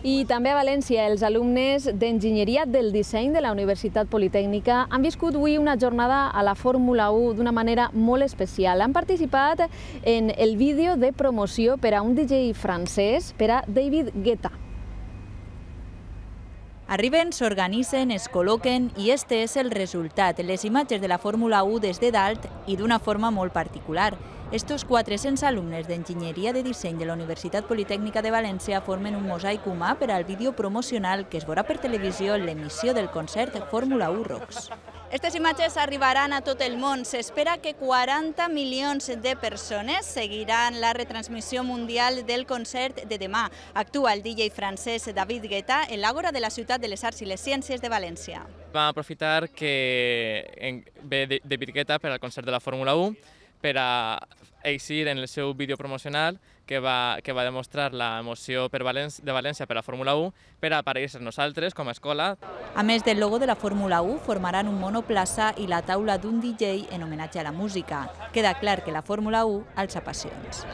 I també a València, els alumnes d'Enginyeria del Disseny de la Universitat Politècnica han viscut avui una jornada a la Fórmula 1 d'una manera molt especial. Han participat en el vídeo de promoció per a un DJ francès, per a David Guetta. Arriben, s'organitzen, es col·loquen i este és el resultat, les imatges de la Fórmula 1 des de dalt i d'una forma molt particular. Estos 400 alumnes d'Enginyeria de Disseny de la Universitat Politècnica de València formen un mosaic humà per al vídeo promocional que es veurà per televisió en l'emissió del concert Fórmula 1 Rocks. Aquestes imatges arribaran a tot el món. S'espera que 40 milions de persones seguiran la retransmissió mundial del concert de demà. Actua el DJ francès David Guetta en l'Àgora de la Ciutat de les Arts i les Ciències de València. Vam aprofitar que ve David Guetta per al concert de la Fórmula 1 per a eixir en el seu vídeo promocional que va demostrar l'emoció de València per a la Fórmula 1 per a aparèixer nosaltres com a escola. A més del logo de la Fórmula 1, formaran un monoplaça i la taula d'un DJ en homenatge a la música. Queda clar que la Fórmula 1 alça passions.